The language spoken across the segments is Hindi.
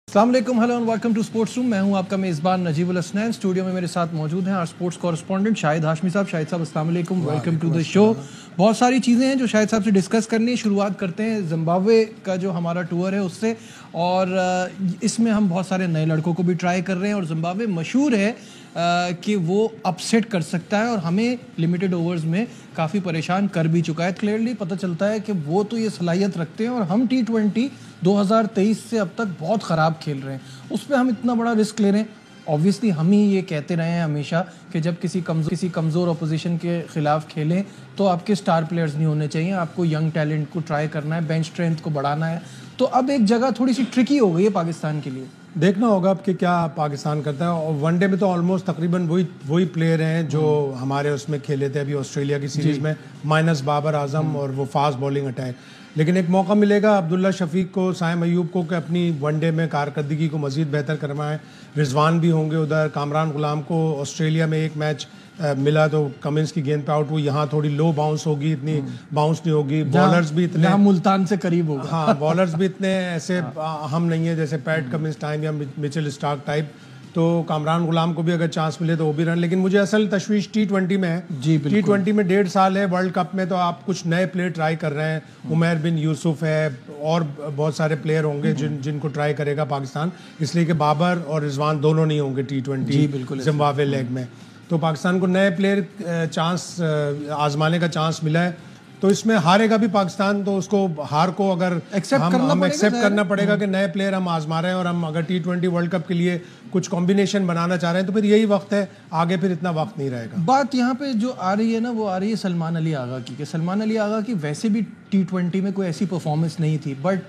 अस्सलाम वालेकुम, hello and welcome to sports room. मैं हूं आपका मेज़बान नजीबुल हसनैन। स्टूडियो में मेरे साथ मौजूद हैं our sports correspondent Shahid Hashmi साहब। शाहिद साहब अस्सलाम वालेकुम, वेलकम टू द शो। बहुत सारी चीज़ें हैं जो शाहिद साहब से डिस्कस करनी है। शुरुआत करते हैं जिम्बाब्वे का जो हमारा टूर है उससे, और इसमें हम बहुत सारे नए लड़कों को भी ट्राई कर रहे हैं। और जिम्बाब्वे मशहूर है कि वो अपसेट कर सकता है और हमें लिमिटेड ओवर्स में काफ़ी परेशान कर भी चुका है। क्लियरली पता चलता है कि वो तो ये सलाहियत रखते हैं और हम T20 2023 से अब तक बहुत ख़राब खेल रहे हैं, उस पर हम इतना बड़ा रिस्क ले रहे हैं। ऑब्वियसली हम ही ये कहते रहे हैं हमेशा कि जब किसी कमज़ोर अपोजिशन के ख़िलाफ़ खेलें तो आपके स्टार प्लेयर्स नहीं होने चाहिए, आपको यंग टैलेंट को ट्राई करना है, बेंच स्ट्रेंथ को बढ़ाना है। तो अब एक जगह थोड़ी सी ट्रिकी हो गई है पाकिस्तान के लिए। देखना होगा अब कि क्या पाकिस्तान करता है। और वनडे में तो ऑलमोस्ट तकरीबन वही प्लेयर हैं जो हमारे उसमें खेले थे अभी ऑस्ट्रेलिया की सीरीज़ में, माइनस बाबर आजम और वो फास्ट बॉलिंग अटैक। लेकिन एक मौका मिलेगा अब्दुल्ला शफीक को, साइम अयूब को कि अपनी वनडे में कारकर्दगी को मज़ीद बेहतर करवाएं। रिजवान भी होंगे उधर। कामरान गुलाम को ऑस्ट्रेलिया में एक मैच मिला तो कमिंस की गेंद पे आउट हुई। यहाँ थोड़ी लो बाउंस होगी, इतनी बाउंस नहीं होगी। बॉलर्स भी इतने मुल्तान से करीब होगा। हाँ, बॉलर्स भी इतने ऐसे हम नहीं है जैसे पैट कमिंस टाइम या मिचेल स्टार्क टाइप। तो कामरान गुलाम को भी अगर चांस मिले तो वो भी रन। लेकिन मुझे असल तशवीश T20 में है। जी बिल्कुल। T20 में 1.5 साल है, वर्ल्ड कप में तो आप कुछ नए प्लेयर ट्राई कर रहे हैं। उमैर बिन यूसुफ है और बहुत सारे प्लेयर होंगे जिनको ट्राई करेगा पाकिस्तान, इसलिए कि बाबर और रिजवान दोनों नहीं होंगे T20 जिम्बाब्वे लेग में। तो पाकिस्तान को नए प्लेयर चांस आजमाने का चांस मिला है। तो इसमें हारेगा भी पाकिस्तान तो उसको हार को अगर हम एक्सेप्ट करना पड़ेगा कि नए प्लेयर हम आजमा रहे हैं और हम अगर T20 वर्ल्ड कप के लिए कुछ कॉम्बिनेशन बनाना चाह रहे हैं तो फिर यही वक्त है, आगे फिर इतना वक्त नहीं रहेगा। बात यहाँ पे जो आ रही है ना, वो आ रही है सलमान अली आगा की। सलमान अली आगा की वैसे भी T20 में कोई ऐसी परफॉर्मेंस नहीं थी, बट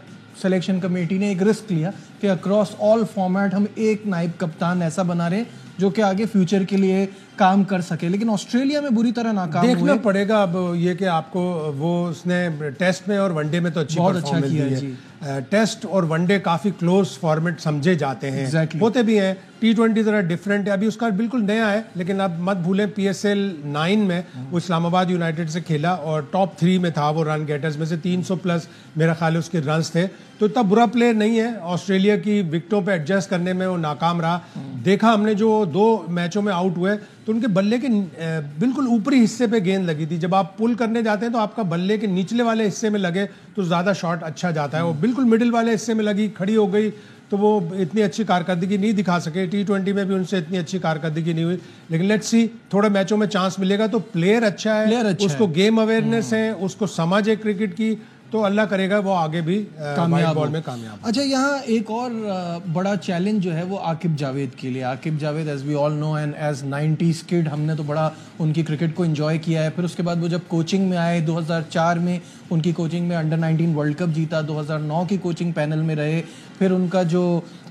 सिलेक्शन कमेटी ने एक रिस्क लिया कि अक्रॉस ऑल फॉर्मेट हम एक नायब कप्तान ऐसा बना रहे हैं जो कि आगे फ्यूचर के लिए काम कर सके। लेकिन ऑस्ट्रेलिया में बुरी तरह नाकाम हुए। देखना पड़ेगा अब ये कि आपको वो उसने टेस्ट में और वनडे में तो अच्छी परफॉर्मेंस दी है। टेस्ट और वनडे काफ़ी क्लोज फॉर्मेट समझे जाते हैं, होते भी हैं। T20 ज़रा डिफरेंट है, अभी उसका बिल्कुल नया है। लेकिन अब मत भूलें PSL 9 में वो इस्लामाबाद यूनाइटेड से खेला और टॉप 3 में था वो रन गेटर्स में से। 300 प्लस मेरा ख्याल है उसके रन्स थे। तो इतना बुरा प्लेयर नहीं है। ऑस्ट्रेलिया की विकेटों पे एडजस्ट करने में वो नाकाम रहा। देखा हमने जो 2 मैचों में आउट हुए तो उनके बल्ले के बिल्कुल ऊपरी हिस्से पे गेंद लगी थी। जब आप पुल करने जाते हैं तो आपका बल्ले के निचले वाले हिस्से में लगे तो ज़्यादा शॉट अच्छा जाता है। वो बिल्कुल मिडिल वाले हिस्से में लगी, खड़ी हो गई, तो वो इतनी अच्छी कारकर्दगी नहीं दिखा सके। T20 में भी उनसे इतनी अच्छी कारकर्दगी नहीं हुई। लेकिन लेट्स सी, थोड़े मैचों में चांस मिलेगा तो प्लेयर अच्छा है, उसको गेम अवेयरनेस है, उसको समझ है क्रिकेट की, तो अल्लाह करेगा वो आगे भी कामयाब बॉल में कामयाब। अच्छा, यहाँ एक और बड़ा चैलेंज जो है वो आकिब जावेद के लिए। Aqib Javed as we all know and as 90s kid, हमने तो बड़ा उनकी क्रिकेट को एंजॉय किया है। फिर उसके बाद वो जब कोचिंग में आए 2004 में, उनकी कोचिंग में अंडर 19 वर्ल्ड कप जीता। 2009 की कोचिंग पैनल में रहे। फिर उनका जो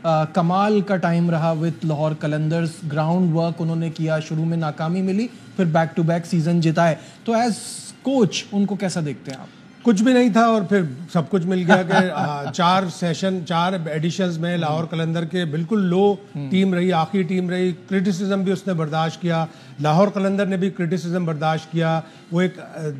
कमाल का टाइम रहा with Lahore Qalandars, ground work उन्होंने किया, शुरू में नाकामी मिली, फिर बैक टू बैक सीजन जिताए। तो एज कोच उनको कैसा देखते हैं आप? कुछ भी नहीं था और फिर सब कुछ मिल गया कि 4 एडिशंस में लाहौर कलंदर के बिल्कुल लो टीम रही, आखिरी टीम रही। क्रिटिसिज्म भी उसने बर्दाश्त किया, लाहौर कलंदर ने भी क्रिटिसिज्म बर्दाश्त किया। वो एक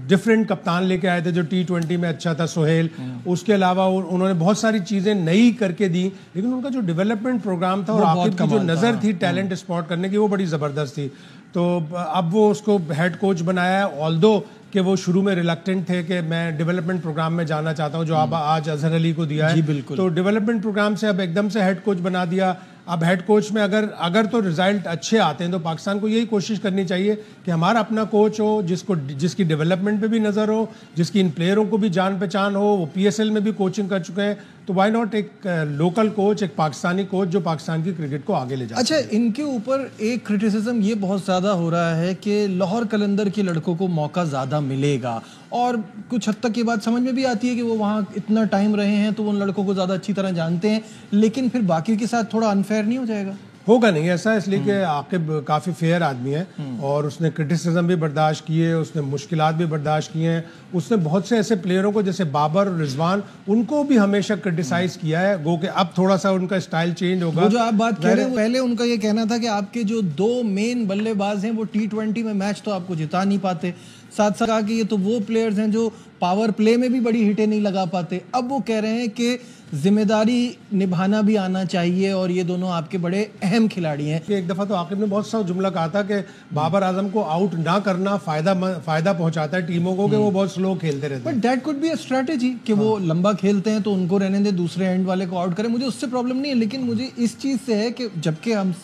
डिफरेंट कप्तान लेके आए थे जो T20 में अच्छा था, सोहेल। उसके अलावा उन्होंने बहुत सारी चीज़ें नई करके दी। लेकिन उनका जो डेवलपमेंट प्रोग्राम था और आकिब की जो नज़र थी टैलेंट स्पॉट करने की, वो बड़ी ज़बरदस्त थी। तो अब वो उसको हेड कोच बनाया है। ऑल्दो कि वो शुरू में रिलक्टेंट थे कि मैं डेवलपमेंट प्रोग्राम में जाना चाहता हूं, जो अब आज अजहर अली को दिया है। तो डेवलपमेंट प्रोग्राम से अब एकदम से हेड कोच बना दिया। अब हेड कोच में अगर तो रिजल्ट अच्छे आते हैं तो पाकिस्तान को यही कोशिश करनी चाहिए कि हमारा अपना कोच हो जिसकी डेवलपमेंट पे भी नज़र हो, जिसकी इन प्लेयरों को भी जान पहचान हो। वो PSL में भी कोचिंग कर चुके हैं, तो वाई नॉट एक लोकल कोच, एक पाकिस्तानी कोच जो पाकिस्तान की क्रिकेट को आगे ले जाए। अच्छा, इनके ऊपर एक क्रिटिसिज्म ये बहुत ज़्यादा हो रहा है कि लाहौर कलंदर के लड़कों को मौका ज़्यादा मिलेगा, और कुछ हद तक ये बात समझ में भी आती है कि वो वहाँ इतना टाइम रहे हैं तो उन लड़कों को ज़्यादा अच्छी तरह जानते हैं। लेकिन फिर बाकी के साथ थोड़ा अनफेयर नहीं हो जाएगा? होगा नहीं ऐसा, इसलिए कि आकिब काफ़ी फेयर आदमी है और उसने क्रिटिसिज्म भी बर्दाश्त किए, उसने मुश्किलात भी बर्दाश्त किए हैं। उसने बहुत से ऐसे प्लेयरों को जैसे बाबर और रिजवान, उनको भी हमेशा क्रिटिसाइज किया है। गो कि अब थोड़ा सा उनका स्टाइल चेंज होगा। वो जो आप बात कह रहे हैं, पहले उनका ये कहना था कि आपके जो 2 मेन बल्लेबाज हैं वो T20 में मैच तो आपको जिता नहीं पाते। साथ साथ कहा कि ये तो वो प्लेयर्स हैं जो पावर प्ले में भी बड़ी हिटें नहीं लगा पाते। अब वो कह रहे हैं कि जिम्मेदारी निभाना भी आना चाहिए और ये दोनों आपके बड़े अहम खिलाड़ी हैं। एक दफा तो आकिब ने बहुत सा जुमला कहा था कि बाबर आजम को आउट ना करना फायदा पहुंचाता है टीमों को, कि वो बहुत स्लो खेलते रहते हैं। But that could be a strategy कि वो लंबा खेलते हैं तो उनको रहने दे, दूसरे एंड वाले को आउट करें। मुझे उससे प्रॉब्लम नहीं है, लेकिन मुझे इस चीज़ से है कि जबकि हम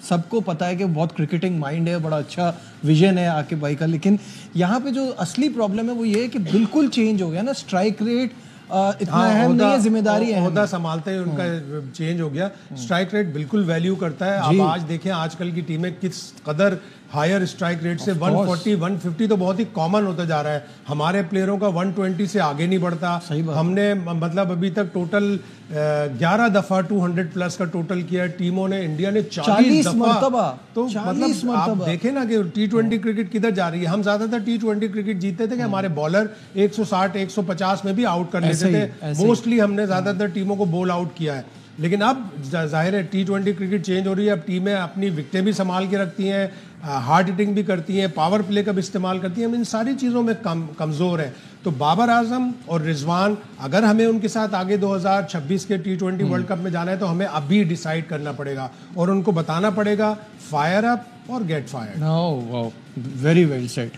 सबको पता है कि बहुत क्रिकेटिंग माइंड है, बड़ा अच्छा विजन है आकिब भाई का, लेकिन यहाँ पे जो असली प्रॉब्लम है वो ये है कि बिल्कुल चेंज हो गया ना। स्ट्राइक रेट इतना अहम नहीं है, जिम्मेदारी है, ओहदा संभालते ही उनका चेंज हो गया। स्ट्राइक रेट बिल्कुल वैल्यू करता है। अब आज देखें आजकल की टीमें किस कदर हायर स्ट्राइक रेट से 140 150 तो बहुत ही कॉमन होता जा रहा है। हमारे प्लेयरों का 120 से आगे नहीं बढ़ता। हमने मतलब अभी तक टोटल 11 दफा 200 प्लस का टोटल किया। टीमों ने, इंडिया ने 40 दफा। तो मतलब आप देखें ना कि T20 क्रिकेट किधर जा रही है। हम ज्यादातर T20 क्रिकेट जीतते थे कि हमारे बॉलर 160 150 में भी आउट कर लेते थे। मोस्टली हमने ज्यादातर टीमों को बॉल आउट किया है। लेकिन अब जाहिर है T20 क्रिकेट चेंज हो रही है। अब टीमें अपनी विकेटें भी संभाल के रखती हैं, हार्ड हिटिंग भी करती हैं, पावर प्ले का भी इस्तेमाल करती हैं। हम इन सारी चीज़ों में कमज़ोर हैं। तो बाबर आजम और रिजवान, अगर हमें उनके साथ आगे 2026 के T20 वर्ल्ड कप में जाना है तो हमें अभी डिसाइड करना पड़ेगा और उनको बताना पड़ेगा फायर अप और get fire. Very well said.